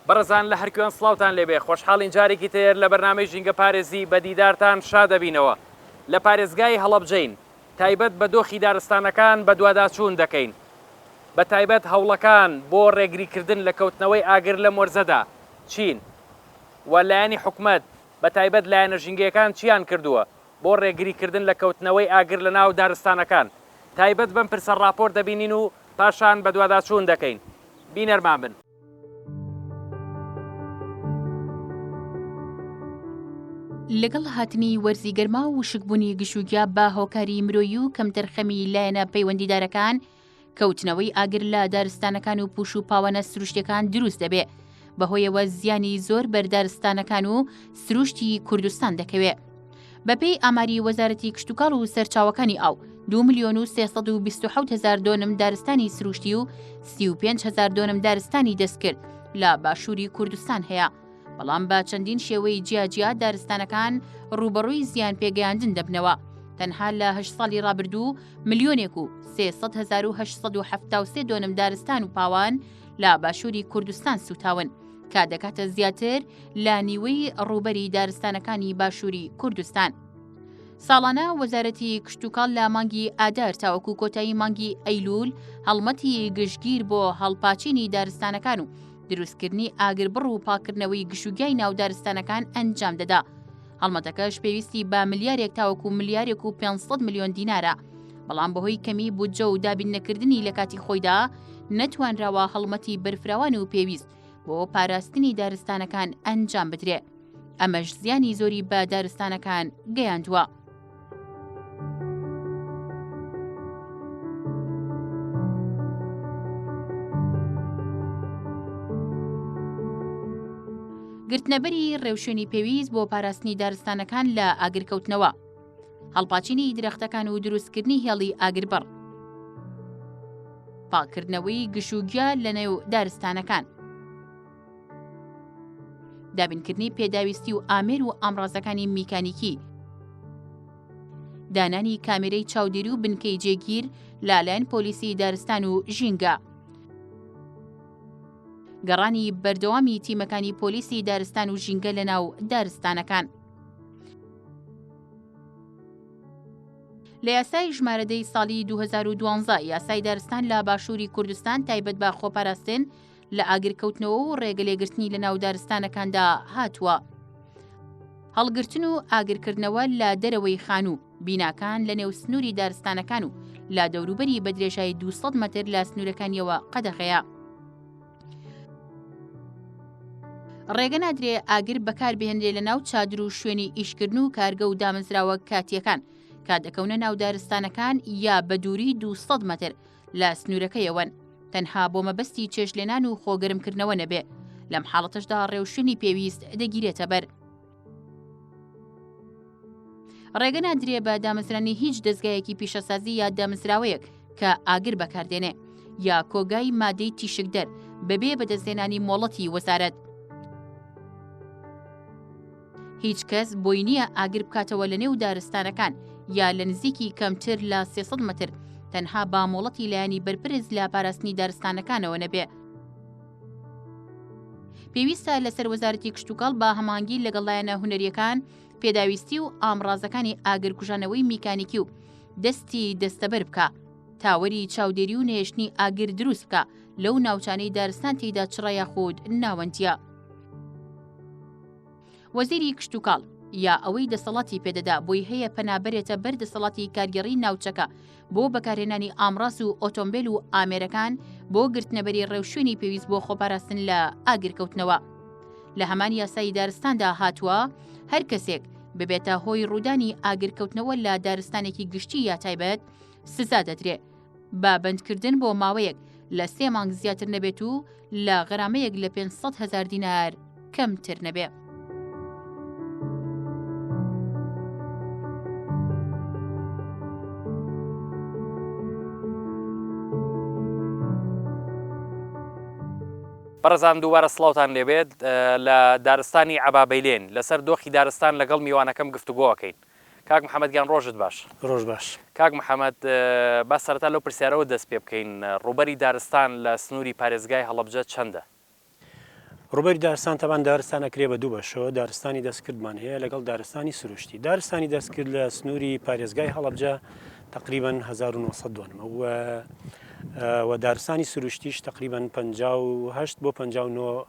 بەڕێزان لە هەرکوێن سڵاوتان لێبێ خۆشحاڵین جارێکی تر لە بەرنامەی ژینگە پارێزی بە دیدارتان شادەبینەوە لە پارێزگای هەڵەبجەین تایبەت بە دۆخی دارستانەکان بە دوواداچوون دەکەین بە تایبەت هەوڵەکان بۆ ڕێگریکردن لە کەوتنەوەی ئاگر لە مۆرزەدا چین و لایەنی حکومەت بە تایبەت لایەنە ژینگەکان چیان کردووە بۆ ڕێگریکردن لە کەوتنەوەی ئاگر لە ناو دارستانەکان تایبەت بەم پرسە ڕاپۆرت دەبینین و پاشان بە دوواداچوون دەکەین بینەرمان بن. لەگەڵ هاتنی وەرزی گەرما و وشکبوونی گشوگیا بە هۆکاری مرۆیی و کەمتەرخەمی لایەنە پەیوەندیدارەکان کەوتنەوەی ئاگر لە دارستانەکان و پوش و پاوەنە سروشتەکان دروست دەبێت بەهۆیەوە زیانی زۆر بەردارستانەکان و سروشتی کوردستان دەکەوێت. بەپێی ئاماری وەزارەتی کشتوکاڵ و سەرچاوەکانی ئاو 2,327,000 دۆنم دارستانی سروشتی و 35,000 دۆنم دارستانی دەستکرد لە باشووری کوردستان هەیە. بەڵام بە چەندین شێوەی جیاجیا دارستانەکان ڕوبەڕووی زیان پێگەیاندن دەبنەوە. تەنها لە 8 ساڵی ڕابردوو 1,300,873 دۆنم دارستان و پاوان لە باشووری کوردستان سوتاون کە دەکاتە زیاتر لە نیوەی ڕوبەری دارستانەکانی باشووری کوردستان. ساڵانە وەزارەتی کشتوکاڵ لە مانگی ئادار تاوەکو کۆتایی مانگی ئەیلول هەڵمەتی گشتگیر بۆ هەڵپاچینی دارستانەکان و دروستکردنی ئاگربڕ و پاکردنەوەی گشوگیای ناو دارستانەکان ئەنجام دەدا. هەڵمەتەکەش پێویستی بە ملیارێک تاوەکو ملیارێک و 500 ملیۆن دینارە. بەڵام بەهۆی کەمی بودجە و دابین نەکردنی لە کاتی خۆیدا نەتوانراوە هەڵمەتی بەرفراوان و پێویست بۆ پاراستنی دارستانەکان ئەنجام بدرێت. ئەمەش زیانی زۆری بە دارستانەکان گەیاندووە. گرتنەبەری ڕێوشێنی پێویست بۆ پاراستنی دارستانەکان لە ئاگرکەوتنەوە، هەڵپاچینی درەختەکان و دروستکردنی هێڵی ئاگربڕ، پاکردنەوەی گشوگیا لە نێو دارستانەکان، دابینکردنی پێداویستی و ئامێر و ئامڕازەکانی میکانیکی، دانانی کامێرەی چاودێری و بنکەی جێگیر لەلایەن پۆلیسی دارستان و ژینگە، گەڕانی بەردەوامی تیمەکانی پۆلیسی دارستان و ژینگە لە ناو دارستانەکان. لە یاسای ژمارەدەی ساڵی 2012 یاسای دارستان لە باشووری کوردستان تایبەت بە خۆپاراستن لە ئاگرکەوتنەوە و ڕێگەلێگرتنی لە ناو دارستانەکاندا هاتووە. هەڵگرتن و ئاگرکردنەوە لە دەرەوەی خان و بیناکان لە نێو سنووری دارستانەکان و لە دەوروبەری بە درێژایی 200 مەتر لە سنوورەکانیەوە قەدەغەیە. ڕێگە نادرێ ئاگر بەکار بهێنرێ لە ناو چادر و شوێنی ئیشکردن و کارگە و دامەزراوە کاتیەکان کە دەکەونە ناو دارستانەکان یا بە دووری 200 مەتر لە سنوورەکەیەوەن تەنها بۆ مەبەستی چێشلێنان و خۆگەرمکردنەوە نەبێ. لەم حاڵەتەشدا ڕێوشێنی پێویست دەگیرێتە بەر. ڕێگە نادرێ بە دامەزرانی هیچ دەستگایەکی پیشەسازی یا دامەزراوەیەک کە ئاگر بەکاردێنێ یا کۆگای مادەی تیشکدەر بەبێ بەدەستێنانی مۆڵەتی وەزارەت. هیچ کەس بۆی نییە ئاگر بکاتەوە لە نێو دارستانەکان یا لە نزیکی کەمتر لە 300 مەتر تەنها با مۆڵەتی لایەنی بەرپرس لە پاراستنی دارستانەکانەوە نەبێ. پێویستە لەسەر وەزارەتی کشتوکاڵ بە هەمانگی لەگەڵ لایەنە هونەریەکان پێداویستی و ئامڕازەکانی ئاگرکوژانەوەی میکانیکی و دەستی دەستەبەر بکە تاوەری چاودێری و نهێشتنی ئاگر دروست بکە لەو ناوچانەی دارستان تێیدا چڕە یاخود ناوەندیە. وەزیری کشتوکاڵ یا ئەوەی دەسەڵاتی پێدەدا بۆی هەیە پەنابەرێتە بەر دەسەڵاتی کارگەڕی ناوچەکە بۆ بەکارهێنانی ئامڕاز و ئۆتۆمبیل و ئامێرەکان بۆ گرتنەبەری ڕێوشێنی پێویست بۆ خۆپاراستن لە ئاگرکەوتنەوە. لە هەمان یاسای دارستاندا هاتووە هەر کەسێک ببێتە هۆی ڕوودانی ئاگرکەوتنەوە لە دارستانێکی گشتی یا تایبەت سزا دەدرێت بە بەندکردن بۆ ماوەیەک لە 3 مانگ زیاتر نەبێت و لە غەرامەیەک لە 500,000 دینار کەمتر نەبێت. بەڕێزان دووبارە سڵاوتان لێبێت لە دارستانی عەبابەیلێن لەسەر دۆخی دارستان لەگەڵ میوانەکەم گفتوگۆکەین. کاک محەممەدگیان ڕۆژت باش. ڕۆژ باش. کاک محەممەد با سەرەتا لەو پرسیارەوە دەست پێ بکەین ڕوبەری دارستان لە سنووری پارێزگای هەڵەبجە چەندە؟ ڕوبەری دارستان تەبان دارستانەکرێ بە دوو بەشەوە دارستانی دەستکردمان هەیە لەگەڵ دارستانی سروشتی دارستانی دەستکرد لە سنووری پارێزگای هەڵەبجە تقریبا 1900 دۆنمە و دارستانی سروشتیش تقریبا 58 بۆ 59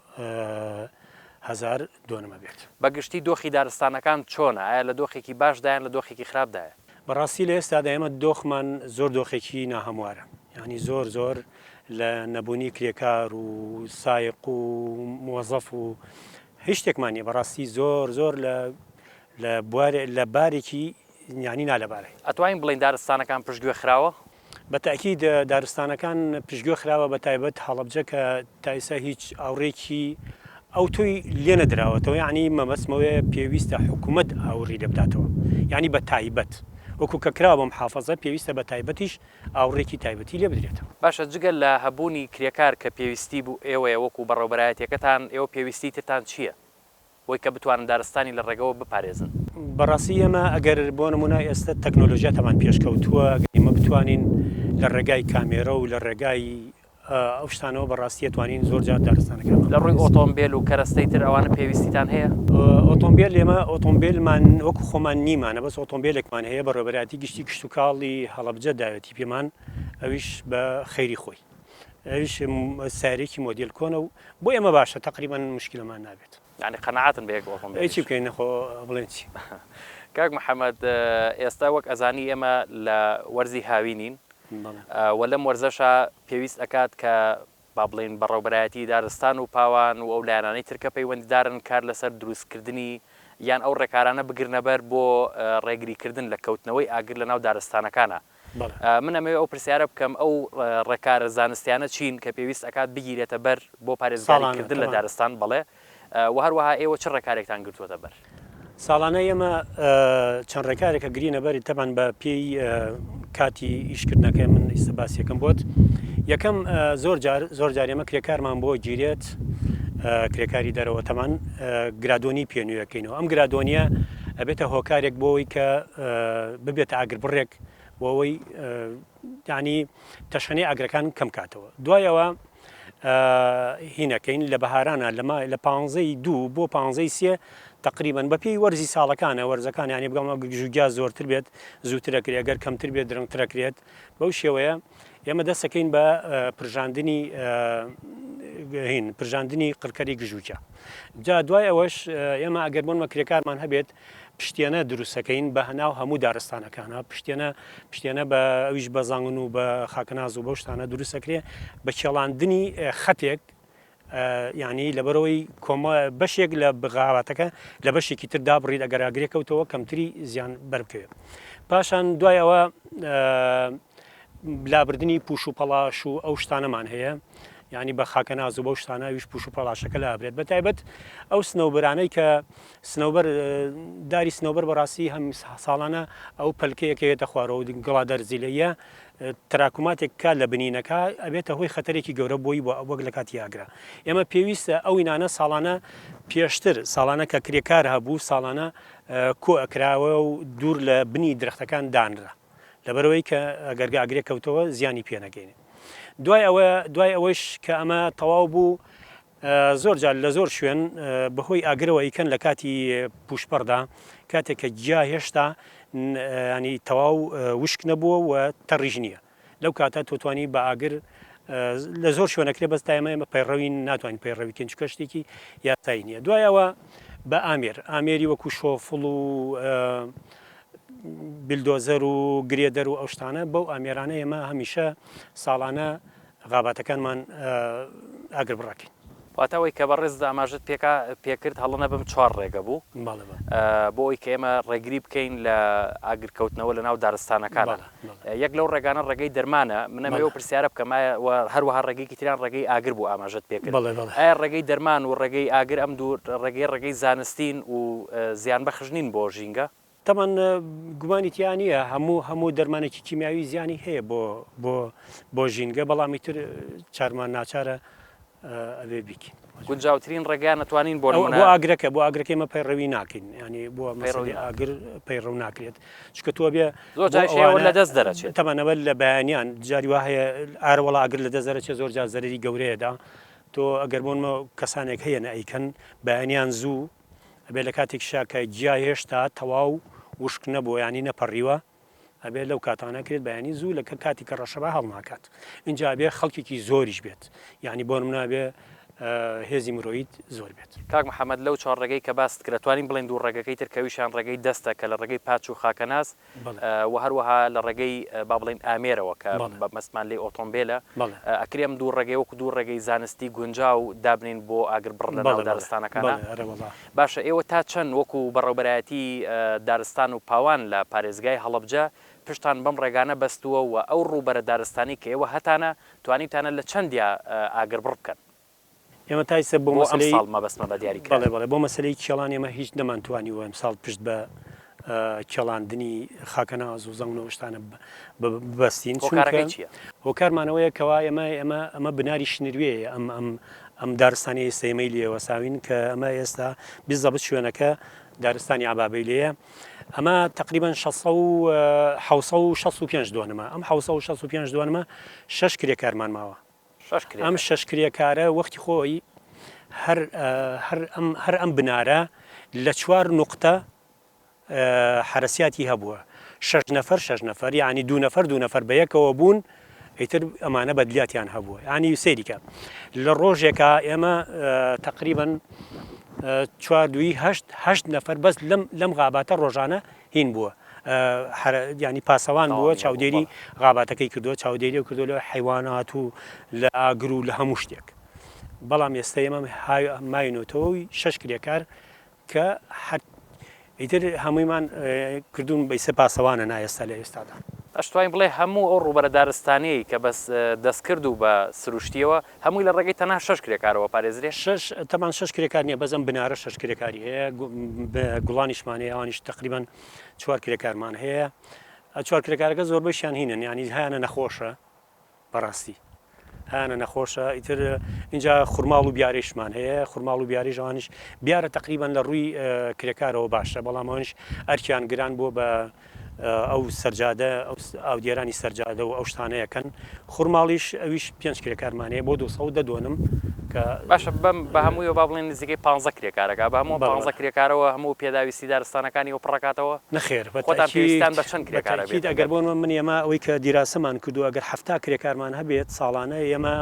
هزار دۆنمە بێت بەگشتی دۆخی دارستانەکان چۆنە ئایا لە دۆخێکی باشدایان لە دۆخێکی خراپدایە بەڕاستی لە ئێستادا ئێمە دۆخمان زۆر دۆخێکی ناهەموارە ینی زۆر لە نەبوونی کرێکار و سایق و مۆزەف و هیچ شتێکمانە بەڕاستی زۆر لە بارێکی ینی نالەبارەی ئەتوانین بڵین دارستانەکان پشتگوێ خراوە بە تاکید دارستانەکان پشتگوێ خراوە بە تایبەت هەڵەبجە کە تایسا هیچ ئاوڕێکی ئەو تۆی لێ نەدراوەتەوە یعنی مەمەسمەوەی پێویستە حکوومەت ئاوڕی لێ بداتەوە یعنی بە تایبەت وەکو کە کراوە بەم حافەزە پێویستە بە تایبەتیش ئاوڕێکی تایبەتی لێ بدرێتەوە باشە جگەل لە هەبوونی کرێکار کە پێویستی بوو ئێوەیە وەکو بەڕێوەبەرایەتەکەتان ئێوە پێویستی ترتان چییە؟ وەی کە بتوانن دارستانی لە ڕێگەوە بپارێزن بەڕاستی ئێمە ئەگەر بۆ نمونە ئێستا تەکنۆلۆژیاتەمان پێشکەوتووە ئێمە بتوانین لە ڕێگای کامێرە و لە ڕێگای ئەو شتانەوە بەڕاستی توانین زۆر جار دارستانەکان لە ڕووی ئۆتۆمبیل و کەرەستەی تر ئەوانە پێویستیتان هەیە ئۆتۆمبیل ئێمە ئۆتۆمبیلمان وەکو خۆمان نیمانە بەس ئۆتۆمبیلێکمان هەیە بە ڕێبەراتی گشتی کشت و کاڵی هەڵەبجە داوێتی پێمان ئەویش بە خەیری خۆی ئەویش سارێکی مۆدیل کۆنە و بۆ ئێمە باشە تقریبا مشکلمان نابێت یعنی قەنەعاتن بە یەک ئۆتۆمبیل چی بکەین نەخۆ بڵێن چی کاک محەممەد ئێستا وەک ئەزانی ئێمە لە وەرزی هاوینین وە لەم وەرزەشە پێویست ئەکات کە با بڵێن بەڕێوەبەرایەتی دارستان و پاوان و ئەو لایەنانەی ترکە پەیوەندیدارن کار لەسەر دروستکردنی یان ئەو ڕێکارانە بگرنەبەر بۆ ڕێگریکردن لە کەوتنەوەی ئاگر لە ناو دارستانەکانە من ئەمەوێ ئەو پرسیارە بکەم ئەو ڕێکارە زانستیانە چین کە پێویست ئەکات بگیرێتە بەر بۆ پارێزگاریکردن لە دارستان بڵێ و هەروەها ئێوە چ ڕێکارێکتان گرتووەتە بەر ساڵانە ئێمە چەند ڕێکارێکە گرینە بەری تەبان بە پێی کاتی ئیشکردنەکە من ئیسەباسیەکەم بۆت یەکەم زۆر جار ئێمە کرێکارمان بۆ گیرێت کرێکاری دەرەوە تەمان گرادۆنی پێنوویەکەینەوە ئەم گرادۆنیە ئەبێتە هۆکارێک بۆەوەی کە ببێتە ئاگر بڕێک بۆەوەی ینی تەشەنەی ئاگرەکان کەم کاتەوە دوایەوە هینەکەین لە بەهارانە لە 15 بۆ 15 تقریبا بە پێی وەرزی ساڵەکانە وەرزەکان ینی بگەڵ ژوگیا زۆرتر بێت زووترەکرێت ئەگەر کەمتر بێت درەنگترەکرێت بەو شێوەیە ئێمە دەستەکەین بە پرژاندنی قڕکەری گژوجە جا دوای ئەوەش ئێمە ئەگەر بۆنمە کرێکارمان هەبێت پشتێنە دروستەکەین بە هەناو هەموو دارستانەکانە پشتێنە بە ئەویش بەزانگن و بە خاکناز و بەو شتانە دروستەکرێ بە کێڵاندنی خەتێک ینی لەبەرەوەی کۆمە بەشێک لە بغاواتەکە لە بەشێکی تر دابڕید ئەگەر ئاگرێکەوتەوە کەمتری زیان بەربکەوێت پاشان دوایەوە لابردنی پوش و پەلاش و ئەو شتانەمان هەیە ینی بە خاکەناز و بەو شتانە ویش پوش و پەلاشەکە لابرێت بە تایبەت ئەو سنەوبەرانەی کە داری سنەوبەر بەڕاستی هەم ساڵانە ئەو پەلکەیەکەوێتە خوارەوە گڵا دەرزیلەیە تراکماتێک کا لە بنینەکە ئەبێتە هۆی خەتەرێکی گەورە بۆی بۆ وەک لە کاتی ئاگرا ئێمە پێویستە ئەو ئینانە ساڵانە پێشتر ساڵانە کە کرێکار هەبوو ساڵانە کۆ ئەکراوە و دوور لە بنی درەختەکان دانرا لەبەرەوەی کە ئەگەر ئاگرێک کەوتەوە زیانی پێنەگەینێ دوای ئەوەش کە ئەمە تەواو بوو زۆر جار لە زۆر شوێن بەهۆی ئاگرەوە ئیکەن لە کاتی پوشپەردا کاتێک کە جیا هێشتا ینی تەواو وشک نەبووە و تەڕیژ نییە لەو کاتە تۆتوانی بە ئاگر لە زۆر شوێنەکرێ بەستا ئێمە پەیڕەوی ناتوانین پەیڕەویکەین چکە شتێکی یاسایی نییە دوایەوە بە ئامێری وەکو شۆفڵ و بیلدۆزەر و گرێدەر و ئەو شتانە بەو ئامێرانە ئێمە هەمیشە ساڵانە غاباتەکانمان ئاگر بڕاکەین واتەوەی کە بەڕێزدا ئاماژت پێکرد هەڵە نەبم 4 ڕێگە بوو بۆ ئەوی کە ئێمە ڕێگری بکەین لە ئاگرکەوتنەوە لە ناو دارستانەکانە یەک لەو ڕێگانە ڕێگەی دەرمانە منەمەوە پرسیارە بکەم هەروەها ڕێگەیکی تریان ڕێگەی ئاگر بوو ئاماژت پێکرد ئایا ڕێگەی دەرمان و ڕێگەی ئاگر ئەم دوو ڕێگەی زانستین و زیان بەخشنین بۆ ژینگە تەمان گومانی تیانە هەموو دەرمانێکی کیمیاوی زیانی هەیە بۆ ژینگە بەڵامی تر چارمان ناچارە ئەوێ بیکەین گونجاوترین ڕێگەیان نتوانین بۆ بۆ ئاگرەکە ئێمە پەیڕەوی ناکەین ینی بۆ مەسەڵی ئاگر پەیڕەو ناکرێت چکە تۆ بێ لە دەست دەرەچێت تەمەنەوە لە بەیانیان جاری وا هەیە ئارەوەڵ ئاگر لە دەست دەرەچێت زۆر جار زەرری گەورەیەدا تۆ ئەگەر بۆنمە کەسانێک هەیە ئەیکەن بەیانیان زوو ئەبێ لە کاتێک شاکە جیا هێشتا تەواو وشک نەبووە ینی نەپەڕیوە ئەبێ لەو کاتانە کرێت بەیانی زوو لە کاتی کە ڕەشەبا هەڵناکات اینجا بێ خەڵکێکی زۆریش بێت یعنی بۆ نابێ هێزی مرۆیت زۆر بێت. کاک محەممەد لەو چۆن ڕێگەی کە باست کرێت توانین بڵێن دوو ڕێگەکەی ترکەویشان ڕێگەی دەستە کە لە ڕێگەی پاچ و خاکەناس و هەروەها لە ڕێگەی با بڵێن ئامێرەوە کە بە مەسمان لێ ئۆتۆمبیلە ئەکرێم دوو ڕێگەی وەکو دوو ڕێگەی زانستی گونجا و دابنین بۆ ئاگر بڕ لە ناو دارستانەکانە. باشە ئێوە تا چەند وەکو بەڕێوبەرایەتی دارستان و پاوان لە پارێزگای هەڵەبجە پشتان بەم ڕێگانە بەستووە و ئەو ڕووبەرە دارستانی کە ئێوە هەتانە توانیتانە لە چەندیا ئاگر بڕ بکەن. ئێمە تایسە بۆ ساڵمە بەسمە بە دیاری بەڵێ بۆ مەسلەی کێڵان ئێمە هیچ نەمانتوانی وە ئەمساڵ پشت بە کێڵاندنی خاکەناز و زەنگ شتانە ببەستین. هۆکارمانەوەیە کەوا ئەمە بناری شنروێیە ئەم دارستانی ئێستەمەی لێوە ساوین کە ئەمە ئێستا بیزەبت شوێنەکە دارستانی عبابەی لێیە ئەمە تقریبان 665 دوانمە ئەم 665 دوانمە 6 کرێکارمان ماوە. ئەم شەش کرێکارە وەختی خۆی هەر ئەم بنارە لە 4 نقطە حرەسیاتی هەبووە 6 نەفەر یعنی 2 نەفەر بە یەکەوە بوون ئیتر ئەمانە بەدلیاتیان هەبووە ینی سێریکە لە ڕۆژێکە ئێمە تقریبان 4 نەفەر بەس لەم غاباتە ڕۆژانە هین بووە ینی پاسەوان بووە چاودێری غاباتەکەی کردووە چاودێری و کردو لە حیوانات و لە ئاگر و لە هەموو شتێک بەڵام ئێستا ئێمە ماینۆتەوەی 6 کرێکار کە ئیتر هەموویمان کردوون بەیسە پاسەوانە نایێستا لە ئێستادا. ئەشتوانین بڵێ هەموو ئەو ڕووبەرە دارستانەی کە بەس دەست کرد و بە سروشتیەوە هەمووی لە ڕێگەی تەنها 6 کرێکارەوە پارێزرێ تەمان 6 کرێکار نییە بەزەم بنارە 6 کرێکاری هەیە گوڵانیشمانەیە ئەوانیش تقریبان 4 کرێکارمان هەیە 4 کرێکارەکە زۆربەیشیان هینن ینی هیانە نەخۆشە بەڕاستی هیانە نەخۆشە ئیتر اینجا خورماڵ و بیارێشمان هەیە خورماڵ و بیاریژەوانیش بیارە تقریبان لە ڕووی کرێکارەوە باشە بەڵام ئەوانش ئەرکیان گران بۆ بە ئەو سەرجادە ئەو دیێرانی سەرجادە و ئەو شتانەیەکەن خورماڵیش ئەویش 5 کرێکارمانەیە بۆ 200 دۆنم کە باشە بە هەمووی با بڵێن نزیکەی 15 کرێکارەکە بە هەموو 15 کرێکارەوە هەموو پێداویستی دارستانەکانی و پڕکاتەوە نەخێر خۆتان بە چەند کرێکارە بێت ئەگەر بۆن من ئێمە ئەوەی کە دیراسەمان کردو ئەگەر 7 کرێکارمان هەبێت ساڵانە ئێمە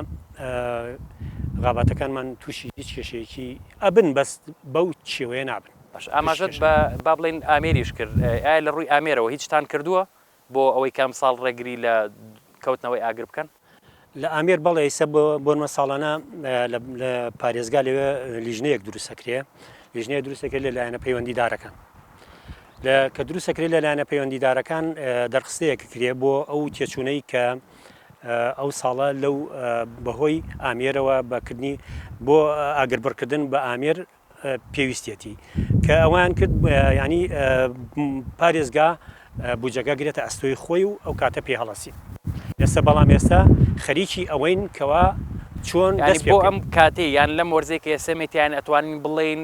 غاباتەکانمان تووشی هیچ کێشەیەکی ئەبن بەس بەو شێوەیە نابن. ئاماژەت با بڵێن ئامێریش کرد ئایا لە ڕووی ئامێرەوە هیچتان کردووە بۆ ئەوەی کام ساڵ ڕێگری لە کەوتنەوەی ئاگر بکەن لە ئامێر بەڵێ ئێستا بۆنمە ساڵانە لە پارێزگا لەوێ لیژنەیەک دروستەکرێ لیژنەیە دروستەکرێت لە لایەنە پەیوەندیدارەکان کە دروستەکرێت لە لایەنە پەیوەندیدارەکان دەرخستەیەک کرێ بۆ ئەو تێچوونەی کە ئەو ساڵە لەو بەهۆی ئامێرەوە بەکردنی بۆ ئاگربڕکردن بە ئامێر پێویستێتی کە ئەوان کرد ینی پارێزگا بودجەکە گرێتە ئەستۆی خۆی و ئەو کاتە پێ هەڵەسی ئێستا بەڵام ئێستا خەریکی ئەوەین کەوا چۆن بۆ ئەم کاتێ یان لەم وەرزەی کە ئێسمێتیان ئەتوانین بڵێن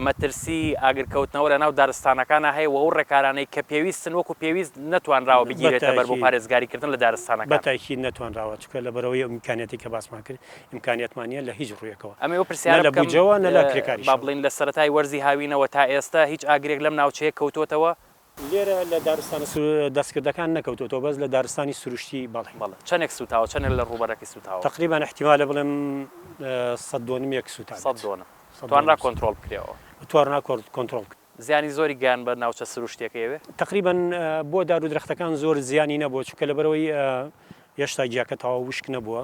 مەترسی ئاگرکەوتنەوە لە ناو دارستانەکانە هەیە و ئەو ڕێکارانەی کە پێویستن وەکو پێویست نەتوانراوە بگیرێتە بەر بۆ پارێزگاریکردن لە دارستانەکە بەتاکی نەتوانراوە چکە لە بەرەوەی ئیمکانێتی کە باسمان کرد ئیمکانیتمانە لە هیچ ڕوویەکەوە ئەمە پرسیار لە بودجەوە نە لە کرێکاری با بڵێن لە سەرەتای وەرزی هاوینەوە تا ئێستا هیچ ئاگرێک لەم ناوچەیە کەوتوتەوە لێرە لە دارستان دەستکردەکان نەکەوتەوە بەس لە دارستانی سروشتی بەڵێ چەندێک سوتاوە چەند لە ڕووبەرەکەی سوتاوە تقریبان احتیمالە بڵێم 100 سوتا توانرا کۆنتترۆل بکرێەوە تواننا کۆنتترۆل زیانی زۆری گیان بە ناوچە سروشتێکەوێ تقریبان بۆ دار و درەختەکان زۆر زیانی نەبووە چکە لە بەرەوەی هێشتا گیاکە تەواو وشک نەبووە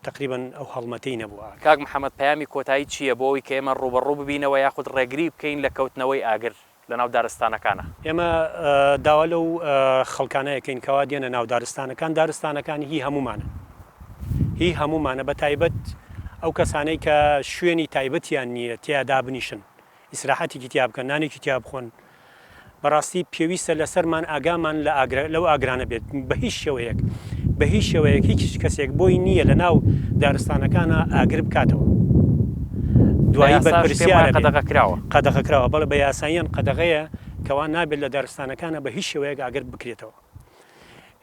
تقریبان ئەو هەڵمەتەی نەبووە. کاک محەممەد پەیامی کۆتایی چییە بۆ ئەوی کە ئێمە ڕوبەڕوو ببینەوە یاخود ڕێگری بکەین لە کەوتنەوەی ئاگر لە ناو دارستانەکانە ئێمە داوا لەو خەڵکانەیەکەین کەوا دێنە ناو دارستانەکانی هی هەمومانە بە تایبەت ئەو کەسانەی کە شوێنی تایبەتیان نییە تیادا بنیشن ئیسراحەتێکی تیا بکەن نانێکی تیا بخۆن بەڕاستی پێویستە لەسەرمان ئاگامان لەو ئاگرانە بێت بە هیچ شێوەیەک هیچ کەسێک بۆی نییە لە ناو دارستانەکانە ئاگر بکاتەوە دوایی بەرپرسیارە قەدەغەکراوە بەڵێ بە یاساییان قەدەغەیە کەوا نابێت لە دارستانەکانە بە هیچ شێوەیەک ئاگر بکرێتەوە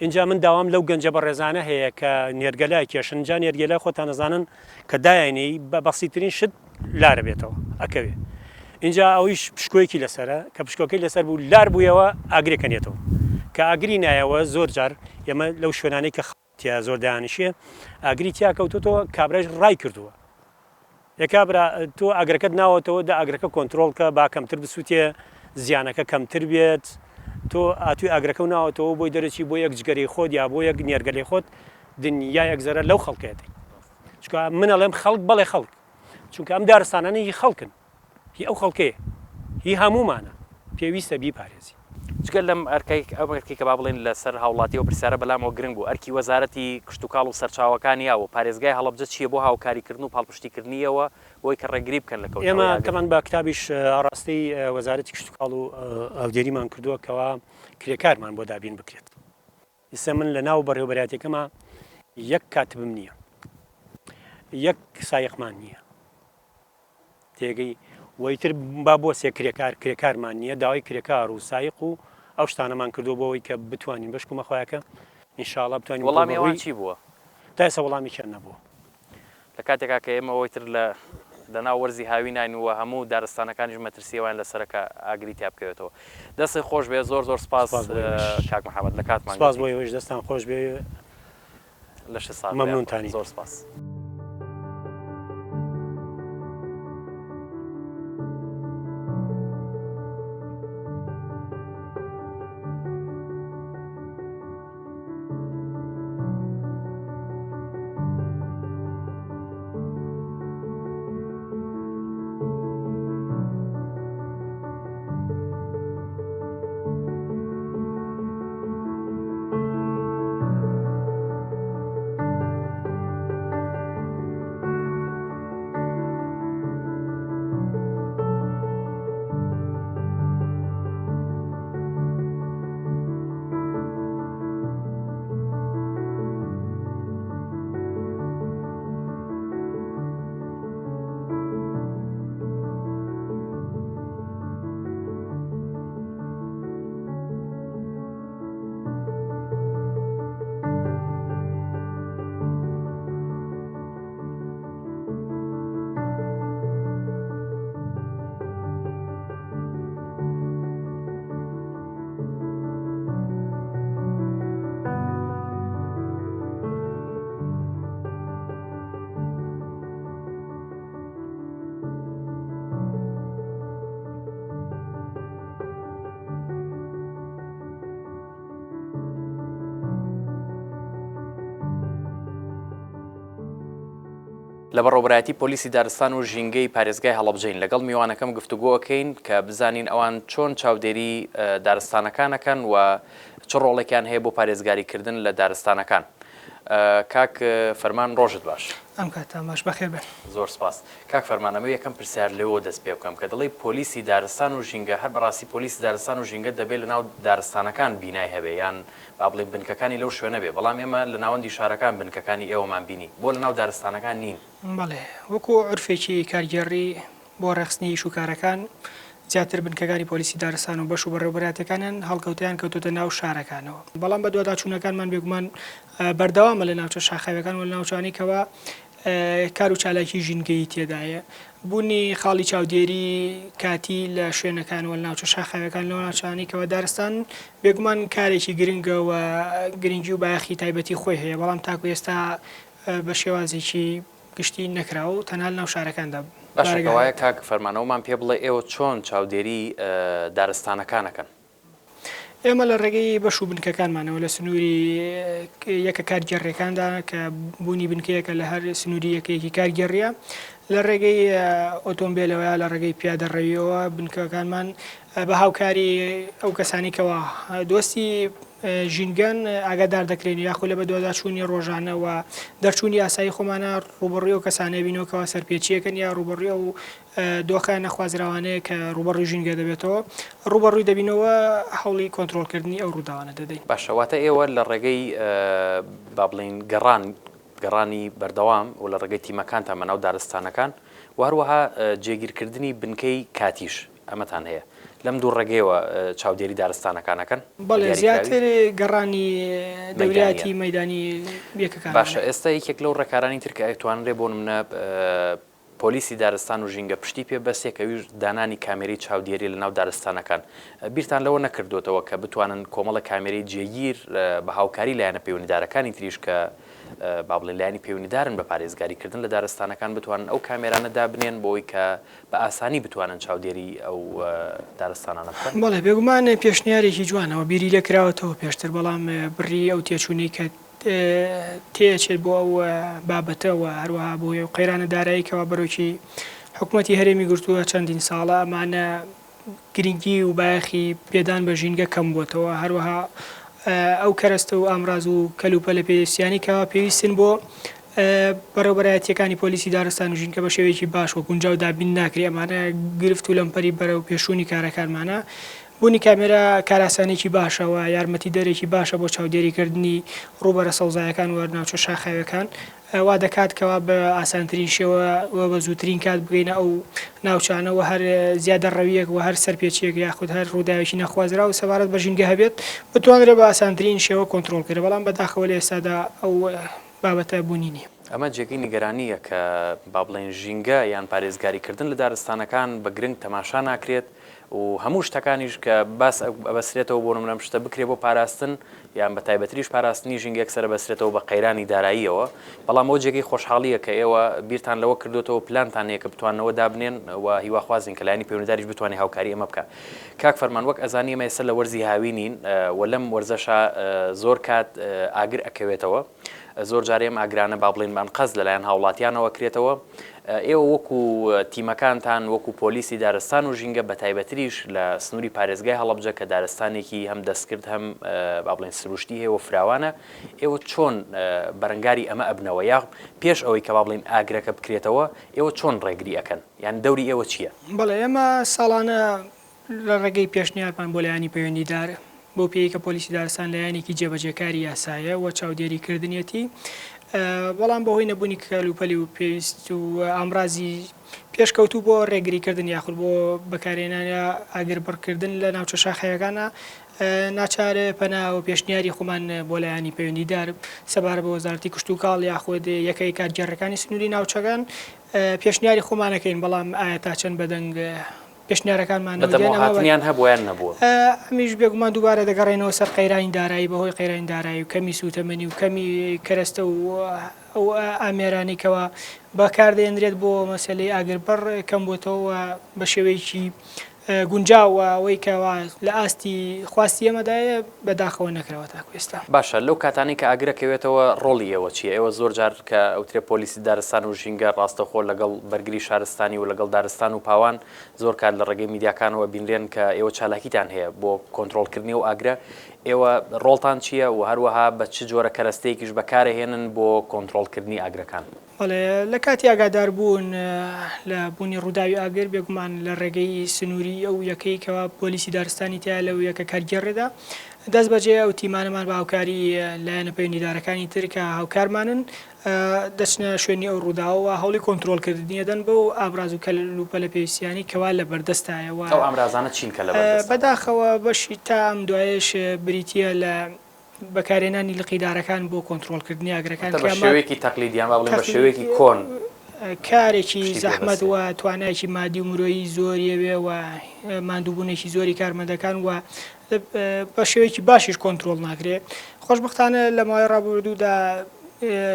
اینجا من داوام لەو گەنجە بە ڕێزانە هەیە کە نێرگەلای کێشنجا نێرگەلای خۆتان نەزانن کە دایانەی بە بەسیترین شت لارە بێتەوە ئەکەوێ اینجا ئەویش پشکۆیەکی لەسرە کە پشکۆکەی لەسەر بوو لار بوویەوە ئاگرێکەنێتەوە کە ئاگری نایەوە زۆر جار ئێمە لەو شوێنانەی کە خەتیا زۆر دایانیشیە ئاگری تیا کەوتوتەوە کابراش ڕای کردووە یەکابرا تۆ ئاگرەکەت ناوەتەوە دا ئاگرەکە کۆنتترۆلکە با کەمتر بسووتێ زیانەکە کەمتر بێت تۆ ئاتوی ئاگرەکە و ناوەتەوە بۆی دەرەچی بۆ یەک جگەری خۆت یا بۆ یەک نێرگەلی خۆت دنیا یەکزەرە لەو خەڵکێتی چکە منەڵێم خەڵک بەڵێ خەڵک چونکە ئەم دارستانانە هی خەڵکن هی ئەو خەڵکەیە هی هەمومانە پێویستە بیپارێزی جگەل لەم ئەرکی کە با بڵێن لەسەر هاوڵاتی و پرسیارە بەلامەوە گرنگ بوو ئەرکی وەزارەتی کشتتوکاڵ و سەرچاوەکانی و پارێزگای هەڵەبجە چیە بۆ هاوکاریکردن و پاڵپشتیکردنیەوە بۆی کە ڕێگری بکەن لە ئێمە تەمان بە کتابیش ڕاستی وەزارەتی کشتتوکاڵ و ئەودێریمان کردووە کەوا کرێکارمان بۆ دابین بکرێت ئێستا من لە ناو بەڕێوەبەراتێکەمە یەک کاتبم نییە یەک سایقمان نییە تێگەی وەیتر با بۆ سێ کرێکارمان نییە داوای کرێکار و سایق و ئەو شتانەمان کردو بۆەوەی کە بتوانین بەشکومە خۆیەکە ئینشاءڵڵا بتوانین وەڵامی ئەوان چی بووە تا ئێستا وەڵامی کێن نەبووە لە کاتێکا کە ئێمە وەیتر لە ناو وەرزی هاوی ناینوە هەموو دارستانەکانیش مەترسیەوەیان لەسەرەکە ئاگری تیا بکەوێتەوە دەستی خۆش بێ زۆر زۆر سپاس کاک محەممەد لە کاتمان سپاس بۆ ئێوەش دەستان خۆش بێ لە ش ساڵ مەمنونتانی زۆر سپاس. لە بەڕێوەبەرایەتی پۆلیسی دارستان و ژینگەی پارێزگای هەڵەبجەین لەگەڵ میوانەکەم گفتوگۆەکەین کە بزانین ئەوان چۆن چاودێری دارستانەکانەکەن و چ ڕۆڵێکیان هەیە بۆ پارێزگاریکردن لە دارستانەکان. کاک فەرمان ڕۆژت باش. ئەم کاتە باش بەخێر بێت. زۆر سپاس. کاک فەرمانەوە یەکەم پرسیار لەوە دەست پێ بکەم کە دەڵێ پۆلیسی دارستان و ژینگە هەر بەڕاستی پۆلیسی دارستان و ژینگە دەبێت لە ناو دارستانەکان بینای هەبێ یان با بڵێن بنکەکانی لەو شوێنە بێ بەڵام ئێمە لە ناوەندی شارەکان بنکەکانی ئێوەمان بینی بۆ لە ناو دارستانەکان نین. بەڵێ وەکو عورفێکی کارگێڕی بۆ ڕێخستنی شوکارەکان زیاتر بنکەکانی پۆلیسی دارستان و بەش و بەڕێوەبەراتەکانیان هەڵکەوتیان کەوتوتە ناو شارەکانەوە بەڵام بە دوواداچوونەکانمان بێگومان بەردەوامە لە ناوچە شاخەوەکان و لە ناوچانێکەوە کار و چالاکی ژینگەی تێدایە بوونی خاڵی چاودێری کاتی لە شوێنەکان و ناوچە شاخەوەکان لەو ناوچانێکەوە دارستان بێگومان کارێکی گرنگە و گرنگی و باەخی تایبەتی خۆی هەیە بەڵام تاکو ئێستا بە شێوازێکی گشتی نەکراوە و تەنها لە ناو شارەکاندا باشەکەوایە کاک فەرمانەوەمان پێ بڵێ ئێوە چۆن چاودێری دارستانەکانەکەن. ئێمە لە ڕێگەی بەش و بنکەکانمانەوە لە سنووری یەکە کارگەڕێکاندا کە بوونی بنکەیەکە لە هەر سنووری یەکەیەکی کارگەڕیە لە ڕێگەی ئۆتۆمبیلەوەیە لە ڕێگەی پیادەڕێویەوە بنکەکانمان بە هاوکاری ئەو کەسانێکەوە دۆستی ژینگەن ئاگادار دەکرێن یاخۆ لە بە دوواداچوونی ڕۆژانە و دەرچوونی ئاسایی خۆمانە ڕوبڕی و کەسانە بینەوەکەوە سەرپێچیەکەن یا ڕوبڕی و دۆخە نەخوازراوانەیە کە ڕوبڕی ژینگە دەبێتەوە ڕوبڕووی دەبینەوە هەوڵی کۆنتترۆلکردنی ئەو ڕووداوانە دەدەین. باشەواتە ئێوە لە ڕێگەی با بڵین گەڕانی بەردەوام و لە ڕێگەی تیمەکانتان مەناو دارستانەکان و هەروەها جێگیرکردنی بنکەی کاتیش ئەمەتان هەیە لەم دوو ڕێگەیەوە چاودێری دارستانەکانەکەن بەڵێ زیاتر گەڕانی دەوریاتی مەدانی یەکەکان باشە ئێستا یەکێک لەو ڕێکارانی تر کە ئەتوانرێ بۆ منە پۆلیسی دارستان و ژینگە پشتی پێ بەسێکەوی دانانی کامێری چاودێری لە ناو دارستانەکان بیرتان لەوە نەکردوێتەوە کە بتوانن کۆمەڵە کامێری جێگیر بە هاوکاری لایەنە پەیوەندیدارەکانی تریش کە با بڵێن لایەنی پەیوەندیدارن بە پارێزگاریکردن لە دارستانەکان بتوانن ئەو کامێرانە دابنێن بۆی کە بە ئاسانی بتوانن چاودێری ئەو دارستانانە بکەن. بەڵێ بێگومان پێشنیارێکی جوانەوە بیری لێ کراوەتەوە پێشتر بەڵام بڕی ئەو تێچوونەی کە تێچێت بۆ ئەو بابەتەوە هەروەها بۆ قەیرانە داراییکەوە بەرەوکی حکوومەتی هەرێمی گرتووە چەندین ساڵە ئەمانە گرنگی و بایەخی پێدان بە ژینگە کەم بووتەوە هەروەها ئەو کەرەستە و ئامراز و کەلوپە لە پێویستیانی کەوا پێویستن بۆ بەڕێوەبەرایەتیەکانی پۆلیسی دارستان و ژینکە بە شێوەیەکی باش و گونجاو دابین ناکرێ ئەمانە گرفت و لەمپەری بەرە و پێشوونی کارەکانمانە بوونی کامێرا کاراسانێکی باشەوە یارمەتی دەرێکی باشە بۆ چاودێریکردنی ڕوبەرە سەوزایەکان و ناوچە شاخاوەکان وا دەکات کەوا بە ئاسانترین شێوە بە زووترین کات بگەینە ئەو ناوچانەوە هەر زیادە ڕەویەک و هەر سەرپێچیەک یاخود هەر ڕووداوێکی نەخوازرا و سەبارەت بە ژینگە هەبێت بتوانرێت بە ئاسانترین شێوە کۆنتترۆلکرێ بەڵام بەداخەوە لە ئێستادا ئەو بابەتە بوونی نیە. ئەمە جێگەی نیگەرانیە کە با بڵێن ژینگە یان پارێزگاریکردن لە دارستانەکان بە گرنگ تەماشا ناکرێت و هەموو شتەکانیش کە باس بەسرێتەوە بۆ منەم شتە بکرێ بۆ پاراستن یان بە تایبەتریش پاراستنی ژینگەک سەر بەسرێتەوە بە قەیرانی داراییەوە بەڵام ئەو جێگەی خۆشحاڵیە کە ئێوە بیرتان لەوە کردوێتەوە پلانتان هەیە کە بتوانەوە دابنێن و هیواخوازین کە لایەنی پەیوەندیداریش بتوانێت هاوکاری ئەمە بکە. کاک فەرمان وەک ئەزانی ئێمە ئێستا لە وەرزی هاوینین و لەم وەرزەشە زۆر کات ئاگر ئەکەوێتەوە زۆر جارێ ئەم ئاگرانە با بڵێن بانقەز لەلایەن هاوڵاتیانەوە کرێتەوە ئێوە وەکو تیمەکانتان وەکو پۆلیسی دارستان و ژینگە بە تایبەتریش لە سنووری پارێزگای هەڵەبجە کە دارستانێکی هەم دەستکرد هەم با بڵێن سروشتی هەیە و فراوانە ئێوە چۆن بەرەنگاری ئەمە ئەبنەوە یا پێش ئەوەی کە با بڵێن ئاگرەکە بکرێتەوە ئێوە چۆن ڕێگری ئەەکەن یان دەوری ئێوە چییە؟ بەڵێ ئێمە ساڵانە لە ڕێگەی پێشنیارمان بۆ لایەنی پەیوەندیدار بۆ پێی کە پۆلیسی دارستان لایەنێکی جێبەجێکاری یاسایە و چاودێریکردنیەتی بەڵام بەهۆی نەبوونی کەلوپەلی و پێویست و ئامرازی پێشکەوتوو بۆ ڕێگریکردن یاخود بۆ بەکارێنانە ئاگربڕکردن لە ناوچە شاخەیەکانە ناچارە پەناوە پێشنیاری خۆمان بۆ لایەنی پەیوەندیدار سەبارە بە وەزارەتی کشت و کاڵ یاخود یەکەی کارگێڕەکانی سنووری ناوچەکان پێشنیاری خۆمانەکەین بەڵام ئایا تا چەند بەدەنگ پێشنیارەکانمان هاتنیان هەبوویان نەبووە ئەمیش بێگومان دووبارە دەگەڕێنەوە سەر قەیرانی دارایی بەهۆی قەیرانی دارایی و کەمی سوتەمەنی و کەمی کەرەستە و ئەو ئامێرانێکەوە بەکاردێنرێت بۆ مەسەلەی ئاگربەر کەم بۆتەوە بە شێوەیەکی گونجاوە ئەوەی کەوا لە ئاستی خواستی ئەمەدایە بەداخەوە نەکرەوە تا کوێستا. باشە لەو کاتانی کە ئاگرەکەوێتەوە ڕۆڵی ئێوە چیە؟ ئێوە زۆر جار کە ئەوترێ پۆلیسی دارستان و ژینگە ڕاستەخۆ لەگەڵ بەرگری شارستانی و لەگەڵ دارستان و پاوان زۆر کات لە ڕێگەی میدیاکانەوە بینرێن کە ئێوە چالاکیتان هەیە بۆ کۆنتترۆلکردنی و ئاگرە ئێوە ڕۆڵتان چییە و هەروەها بە چ جۆرە کەرەستەیەکیش بەکارهێنن بۆ کۆنتترۆلکردنی ئاگرەکان؟ لە کاتی ئاگادار بوون لە بوونی ڕووداوی ئاگر بێگومان لە ڕێگەی سنووری ئەو یەکەی کەوا پۆلیسی دارستانی تیا لەو یەکە کارگێڕێدا دەست بەجێ ئەو تیمانەمان بە هاوکاری لایەنە پەیوەندیدارەکانی ترکە هاوکارمانن دەچنە شوێنی ئەو ڕووداوە هەوڵی کۆنتترۆلکردنیە دەن بۆ ئابراز و کەلوپە لە پێویستیانی کەوا لە بەردەستایەوە ئەو ئامرازانە چین کە لە بەردەست بەداخەوە بەشی تا ئەم دوایش بریتە لە بەکارێنانی لقیدارەکان بۆ کۆنتترۆلکردنی ئاگرەکان بە شێوەیەکی تەقلیدیان با بڵێن بە شێوەیەکی کۆن کارێکی زەحمەت وە توانایکی مادی و مرۆیی زۆریەوێ و ماندووبوونێکی زۆری کارمەندەکان وە بە شێوەیەکی باشیش کۆنتترۆل ناکرێت. خۆشبەختانە لە ماوەی ڕابردوودا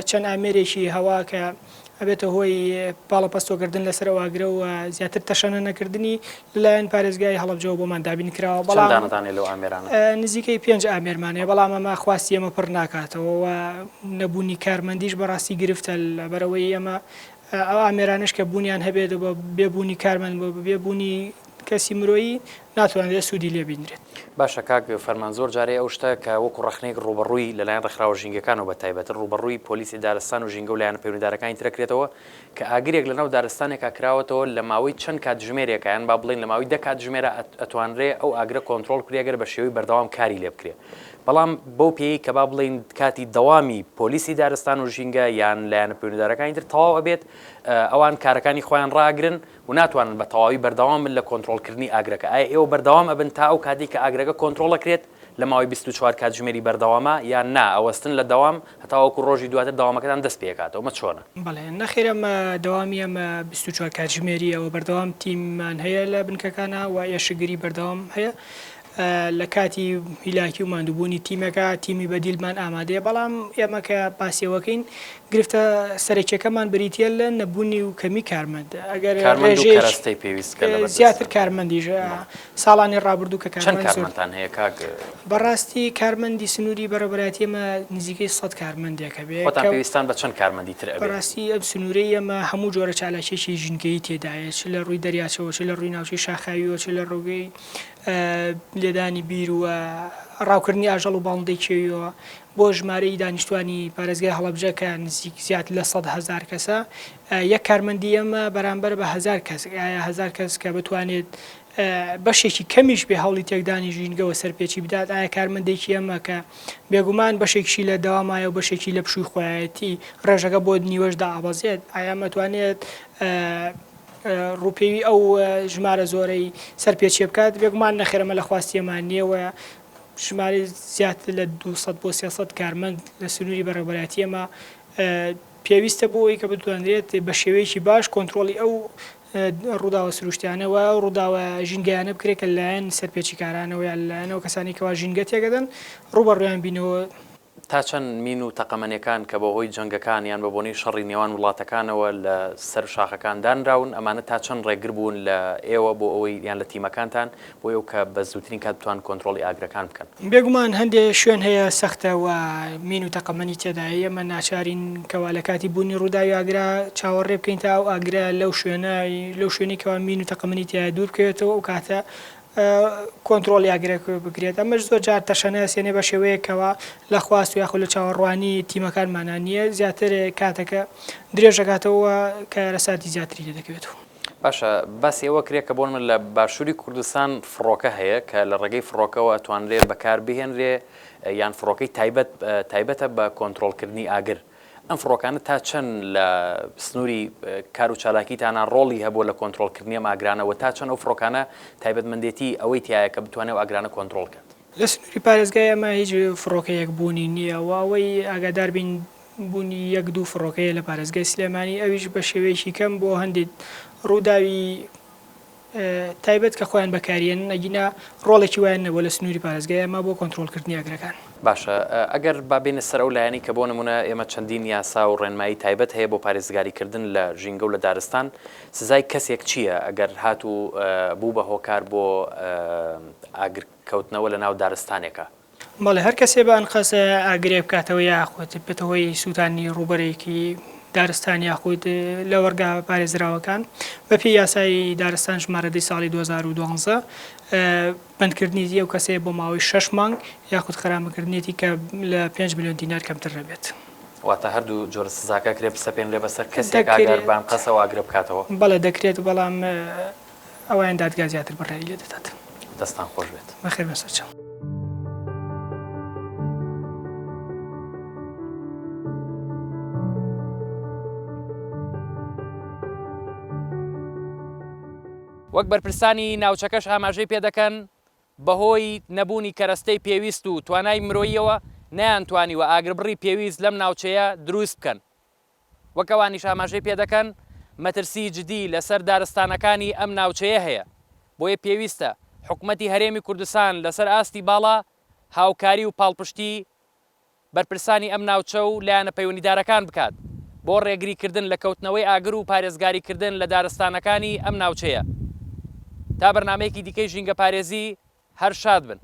چەند ئامێرێکی هەوا کە ئەبێتە هۆی پاڵەپەستۆکردن لەسەر ئاگرەوە زیاتر تەشەنە نەکردنی لەلایەن پارێزگای هەڵەبجەوە بۆمان دابین کراوە بەڵام نزیکەی 5 ئامێرمانەیە بەڵام ئەمە خواستی ئەمە پڕ ناکاتەوە و نەبوونی کارمەندیش بەڕاستی گرفتە لەبەرەوەی ئەمە ئەو ئامێرانش کە بوونیان هەبێت بە بێبوونی کارمەند بۆ بێبوونی کەسی مرۆیی ناتوانێت سوودی لێ بینرێت. باشە کاک فەرمان زۆر جارێ ئەو شتە کە وەکو ڕخنێک ڕوبەڕووی لەلایەن ڕێکخراوە ژینگەکانەوە بە تایبەت ڕوبەڕووی پۆلیسی دارستان و ژینگە و لایەنە پەیوەندیدارەکانی ترەکرێتەوە کە ئاگرێک لەناو دارستانێکا کراوەتەوە لە ماوەی چەند کاتژمێرێکە یان با بڵێن لە ماوەی 10 کاتژمێرە ئەتوانرێ ئەو ئاگرە کۆنتڕۆڵ کرێگەر بە شێوەی بەردەوام کاری لێ بکرێ. بەڵام بەو پێی کە با بڵین کاتی دەوامی پۆلیسی دارستان و ژینگە یان لایەنە پەیوەندیدارەکانی تر تەواو ئەبێت ئەوان کارەکانی خۆیان ڕاگرن و ناتوانن بە تەواوی بەردەوام من لە کۆنتڕۆڵکردنی ئاگرەکە. ئایا ئێوە بەردەوام ئەبن تا ئەو کاتی کە ئاگرەکە کۆنتڕۆڵەکرێت لە ماوەی 24 کاتژمێری بەردەوامە یان نا ئەوەستن لە دەوام هەتا وەکو ڕۆژی دواتر دەوامەکەتان دەست پێکاتەوە مە چۆنە؟ بەڵێ نەخێر ئەمە دەوامی ئەمە 24 کاتژمێری ئەوە بەردەوام تیممان هەیە لە بنکەکانە و یەشگیری بەردەوام هەیە لە کاتی هیلاکی و ماندووبوونی تیمەکە تیمی بەدیلمان ئامادەیە بەڵام ئێمە کە پاسیەوەکەین گرفتە سەرچەکەمان بریتە لە نەبوونی و کەمی کارمەند ئەگەر ڕێژەی پێویست زیاتر کارمەندیژ ساڵانی ڕابردوو کە کارمەندان هەیە کاک بەڕاستی کارمەندی سنووری بەڕێبەرەتی ئەمە نزیکەی 100 کارمەندێکە بێ پێویستان بە چەند کارمەندی تر بەڕاستی ئەم سنوورەی ئەمە هەموو جۆرە چالاکێکی ژینگەی تێدایە چ لە ڕووی دەریاچەوە چ لە ڕووی ناوچەی شاخاویەوە چ لە ڕووگەی لێدانی بیر و ڕاوکردنی ئاژەڵ و باڵندەی کێویەوە بۆ ژمارەی دانیشتوانی پارێزگای هەڵەبجەکە نزیک زیات لە 100,000 کەسە یەک کارمەندی ئەمە بەرامبەر بە 1000 کەس ئایا 1000 کەس کە بتوانێت بەشێکی کەمیش بێ هەوڵی تێکدانی ژینگەوە سەرپێکی بدات ئایا کارمەندێکی ئەمە کە بێگومان بەشێکشی لە دەوامایە و بەشێکی لە پشووی خۆیەتی ڕێژەکە بۆ نیوەشدا ئابەزێت ئایا مەتوانێت ڕووپێوی ئەو ژمارە زۆرەی سەرپێچێ بکات بێگومان نەخێرەمە لە خواستیەمان نییەوە ژمارە زیاتر لە 200 بۆ 300 کارمەند لە سنووری بەڕێوەبەرەتی ئەمە پێویستە بۆ ئەوەی کە بتوانرێت بە شێوەیەکی باش کۆنتترۆلی ئەو ڕووداوە سروشتیانەوە ڕووداوە ژینگەیانە بکرێت کە لایەن سەرپێکی کارانەوە یان لایەنەوە کەسانی کەوا ژینگە تێگەدەن ڕوبەڕویان بینەوە تا چەند مین و تەقەمەنیەکان کە بە هۆی جەنگەکان یان بە بۆنی شەڕی نێوان وڵاتەکانەوە لە سەر شاخەکان دانراون ئەمانە تا چەند ڕێگر بوون لە ئێوە بۆ ئەوەی یان لە تیمەکانتان بۆ ئێو کە بە زووترین کات بتوان کۆنتترۆلی ئاگرەکان بکەن بێگومان هەندێک شوێن هەیە سەختە و مین و تەقەمەنی تێدایە ئەمە ناچارین کەوا لە کاتی بوونی ڕووداوی ئاگرا چاوەڕێ بکەین تا ئەو ئاگرا لەو شوێنی کەوا مین و تەقەمەنی تیا دوور بکەوێتەوە ئەو کاتە کۆنتترۆلی ئاگرێک بگرێت ئەمەش زۆر جار تەشەنە سێنێ بە شێوەیەکەوە لە خواست و یاخۆ لە چاوەڕوانی تیمەکانمانە نییە زیاتر کاتەکە درێژەکاتەوە کە رەساتی زیاتری لێ دەکەوێتەوە. باشە باسی ئەوە کرێت کە بۆن من لە باشووری کوردستان فڕۆکە هەیە کە لە ڕێگەی فڕۆکەوە ئەتوانرێت بەکار بهێنرێ یان فڕۆکەی تایبەتە بە کۆنتترۆلکردنی ئاگر. ئەم فڕۆکانە تا چەند لە سنووری کار و چالاکیتانە ڕۆڵی هەبوو لە کۆنتترۆلکردنی ئەم ئاگرانەوە تا چەند ئەو فڕۆکانە تایبەتمەندێتی ئەوەی تایە کە بتوانێت ئاگرانە کۆنتترۆل کات. لە سنووری پارێزگای ئەمە هیچ فڕۆکەیەک بوونی نییە و ئەوەی ئاگادار بین بوونی یەک دوو فڕۆکەیە لە پارێزگای سلێمانی ئەویش بە شێوەیەکی کەم بۆ هەندێک ڕووداوی تایبەت کە خۆیان بەکارێن ئەگینا ڕۆڵێکی وایان نەبوو لە سنووری پارێزگای ئەمە بۆ کۆنتترۆلکردنی ئاگرەکان. باشە ئەگەر بابێنە سەر ئەو لایەنی کە بۆ نمونە ئێمە چەندین یاسا و ڕێنمایی تایبەت هەیە بۆ پارێزگاریکردن لە ژینگە و لە دارستان سزای کەسێک چییە ئەگەر هات و بوو بە هۆکار بۆ ئاگرکەوتنەوە لە ناو دارستانێکە؟ بەڵێ هەر کەسێ بە ئەنقەسە ئاگرێ بکاتەوە یاخۆت بێتەوەی سووتانی ڕوبەرێکی دارستان یاخود لە وەرگا پارێزراوەکان بەپی یاسای دارستان ژمارەدەی ساڵی 2012 بەندکردنی ئەو کەسەیە بۆ ماوەی 6 مانگ یاخود خەرامەکردنێتی کە لە 5 میلیۆن دینار کەمتر نەبێت. واتە هەردوو جۆرە سزاکە کرێ بسەپێن لێ بەسەر کەسێک ئاگەر بانقەسەوە ئاگرە بکاتەوە؟ بەڵێ دەکرێت بەڵام ئەویان دادگا زیاتر بەڕێی لێ دەدات. دەستان خۆش بێت. بەخێر بەسەرچەم. وەک بەرپرسانی ناوچەکەش ئاماژەی پێ دەکەن بەهۆی نەبوونی کەرەستەی پێویست و توانای مرۆییەوە نەیانتوانیوە ئاگربڕی پێویست لەم ناوچەیە دروست بکەن. وەکەوانیش ئاماژەی پێ دەکەن مەترسی جدی لەسەر دارستانەکانی ئەم ناوچەیە هەیە بۆیە پێویستە حکوومەتی هەرێمی کوردستان لەسەر ئاستی باڵا هاوکاری و پاڵپشتی بەرپرسانی ئەم ناوچە و لایەنە پەیوەندیدارەکان بکات بۆ ڕێگریکردن لە کەوتنەوەی ئاگر و پارێزگاریکردن لە دارستانەکانی ئەم ناوچەیە. تا بەرنامەیەکی دیکەی ژینگە پارێزی هەر شاد بن.